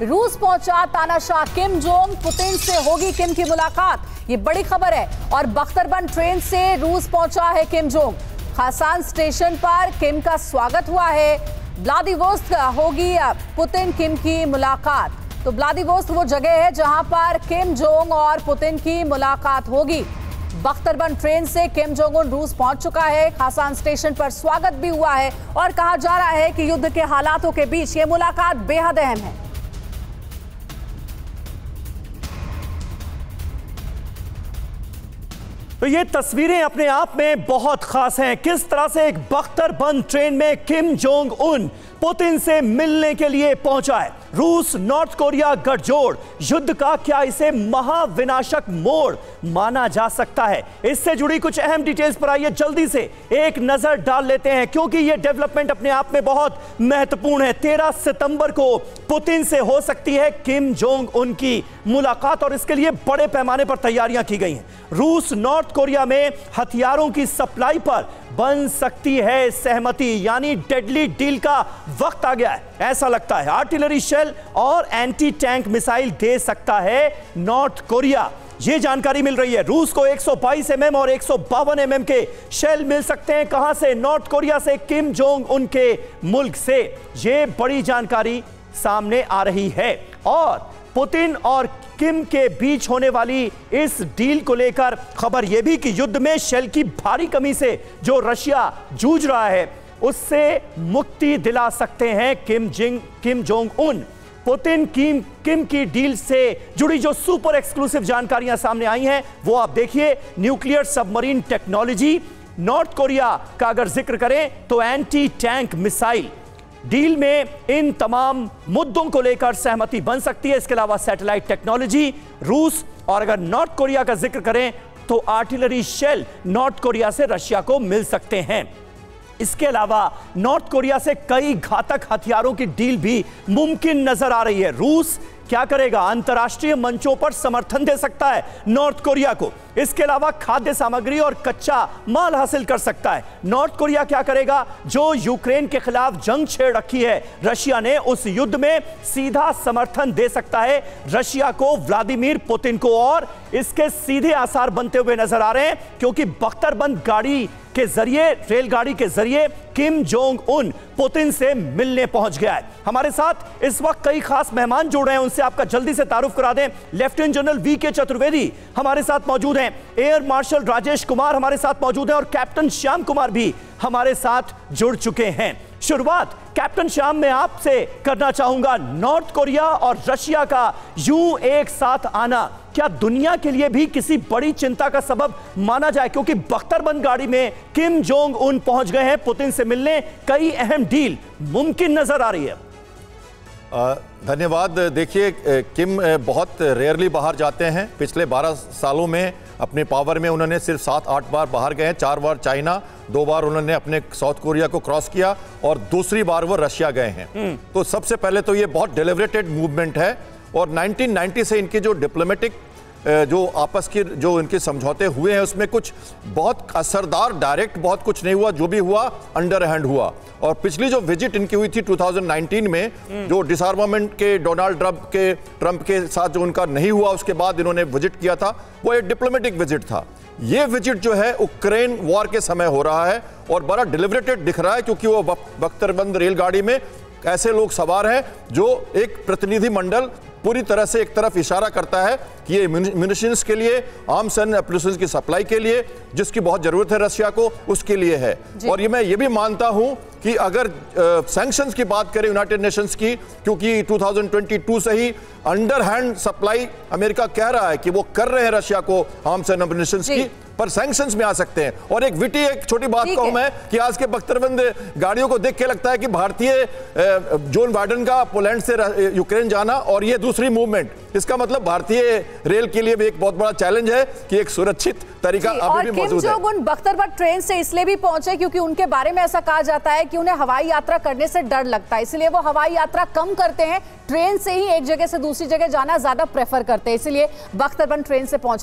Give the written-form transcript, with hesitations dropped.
रूस पहुंचा तानाशाह किम जोंग, पुतिन से होगी किम की मुलाकात, ये बड़ी खबर है। और बख्तरबंद ट्रेन से रूस पहुंचा है किम जोंग। खासान स्टेशन पर किम का स्वागत हुआ है। व्लादिवोस्तोक होगी पुतिन किम की मुलाकात। तो व्लादिवोस्तोक वो जगह है जहां पर किम जोंग और पुतिन की मुलाकात होगी। बख्तरबंद ट्रेन से किम जोंग उन रूस पहुंच चुका है। खासान स्टेशन पर स्वागत भी हुआ है और कहा जा रहा है कि युद्ध के हालातों के बीच ये मुलाकात बेहद अहम है। तो ये तस्वीरें अपने आप में बहुत खास हैं। किस तरह से एक बख्तरबंद ट्रेन में किम जोंग उन पुतिन से मिलने के लिए पहुंचा है। रूस नॉर्थ कोरिया गठजोड़ युद्ध का क्या इसे महाविनाशक मोड़ माना जा सकता है? इससे जुड़ी कुछ अहम डिटेल्स पर आइए जल्दी से एक नजर डाल लेते हैं, क्योंकि यह डेवलपमेंट अपने आप में बहुत महत्वपूर्ण है। 13 सितंबर को पुतिन से हो सकती है किम जोंग उन की मुलाकात और इसके लिए बड़े पैमाने पर तैयारियां की गई हैं। रूस नॉर्थ कोरिया में हथियारों की सप्लाई पर बन सकती है सहमति, यानी डेडली डील का वक्त आ गया है ऐसा लगता है। आर्टिलरी शेल और एंटी टैंक मिसाइल दे सकता है नॉर्थ कोरिया, यह जानकारी मिल रही है। रूस को 122 mm और 152 mm के शेल मिल सकते हैं। कहां से? नॉर्थ कोरिया से, किम जोंग उनके मुल्क से। यह बड़ी जानकारी सामने आ रही है और पुतिन और किम के बीच होने वाली इस डील को लेकर खबर यह भी कि युद्ध में शेल की भारी कमी से जो रशिया जूझ रहा है उससे मुक्ति दिला सकते हैं किम जोंग उन। पुतिन किम की डील से जुड़ी जो सुपर एक्सक्लूसिव जानकारियां सामने आई हैं वो आप देखिए। Nuclear submarine technology, north Korea का अगर जिक्र करें तो एंटी टैंक मिसाइल, डील में इन तमाम मुद्दों को लेकर सहमति बन सकती है। इसके अलावा सैटेलाइट टेक्नोलॉजी रूस, और अगर नॉर्थ कोरिया का जिक्र करें तो आर्टिलरी शेल नॉर्थ कोरिया से रशिया को मिल सकते हैं। इसके अलावा नॉर्थ कोरिया से कई घातक हथियारों की डील भी मुमकिन नजर आ रही है। रूस क्या करेगा? अंतर्राष्ट्रीय मंचों पर समर्थन दे सकता है नॉर्थ कोरिया को। इसके अलावा खाद्य सामग्री और कच्चा माल हासिल कर सकता है। नॉर्थ कोरिया क्या करेगा? जो यूक्रेन के खिलाफ जंग छेड़ रखी है रशिया ने, उस युद्ध में सीधा समर्थन दे सकता है रशिया को, व्लादिमीर पुतिन को। और इसके सीधे आसार बनते हुए नजर आ रहे हैं, क्योंकि बख्तरबंद गाड़ी के जरिए, रेलगाड़ी के जरिए किम जोंग उन पुतिन से मिलने पहुंच गया है। हमारे साथ इस वक्त कई खास मेहमान जुड़ रहे हैं, उनसे आपका जल्दी से तारुफ करा दें। Lieutenant general VK. चतुर्वेदी हमारे साथ मौजूद हैं, एयर मार्शल राजेश कुमार हमारे साथ मौजूद हैं और कैप्टन श्याम कुमार भी हमारे साथ जुड़ चुके हैं। शुरुआत कैप्टन श्याम मैं आपसे करना चाहूंगा। नॉर्थ कोरिया और रशिया का यूं एक साथ आना क्या दुनिया के लिए भी किसी बड़ी चिंता का सबब माना जाए? क्योंकि बख्तरबंद गाड़ी में किम जोंग उन पहुंच गए हैं पुतिन से मिलने, कई अहम डील मुमकिन नजर आ रही है। धन्यवाद। देखिए, किम बहुत रेयरली बाहर जाते हैं। पिछले 12 सालों में अपने पावर में उन्होंने सिर्फ 7-8 बार बाहर गए हैं। 4 बार चाइना, 2 बार उन्होंने अपने साउथ कोरिया को क्रॉस किया और दूसरी बार वो रशिया गए हैं। तो सबसे पहले तो ये बहुत डेलिब्रेटेड मूवमेंट है और 1990 से इनके जो डिप्लोमेटिक जो आपस की जो इनके समझौते हुए हैं उसमें कुछ बहुत असरदार डायरेक्ट बहुत कुछ नहीं हुआ, जो भी हुआ अंडर हैंड हुआ। और पिछली जो विजिट इनकी हुई थी 2019 में, जो डिसआर्मामेंट के डोनाल्ड ट्रंप के साथ जो उनका नहीं हुआ, उसके बाद इन्होंने विजिट किया था, वो एक डिप्लोमेटिक विजिट था। ये विजिट जो है उक्रेन वॉर के समय हो रहा है और बड़ा डिलिब्रेटेड दिख रहा है, क्योंकि वो बख्तरबंद रेलगाड़ी में ऐसे लोग सवार हैं जो एक प्रतिनिधि मंडल पूरी तरह से एक तरफ इशारा करता है कि ये म्यूनिशंस के लिए, आर्म्स एंड एप्लीकेशंस की सप्लाई के लिए, जिसकी बहुत जरूरत है रशिया को, उसके लिए है। और ये मैं ये भी मानता हूं कि अगर सैंक्शंस की बात करें यूनाइटेड नेशंस की, क्योंकि 2022 से ही अंडर हैंड सप्लाई अमेरिका कह रहा है कि वो कर रहे हैं रशिया को आर्म्स एंड एम्युनिशंस की, पर सैंक्शंस में आ सकते हैं। और एक छोटी बात कहूं मैं कि आज के बख्तरबंद गाड़ियों को देख के लगता है कि भारतीय जोन बाइडेन का पोलैंड से यूक्रेन जाना और ये दूसरी मूवमेंट, इसका मतलब भारतीय रेल के लिए भी एक बहुत बड़ा चैलेंज है कि एक सुरक्षित तरीका अभी भी मौजूद है। किम जोंग उन बख्तरबंद ट्रेन से इसलिए भी पहुंचे क्योंकि उनके बारे में ऐसा कहा जाता है कि उन्हें हवाई यात्रा करने से डर लगता है, इसलिए वो हवाई यात्रा कम करते हैं, ट्रेन से ही एक जगह से दूसरी जगह जाना ज्यादा प्रेफर करते हैं, इसलिए बख्तरबंद ट्रेन से पहुंचे।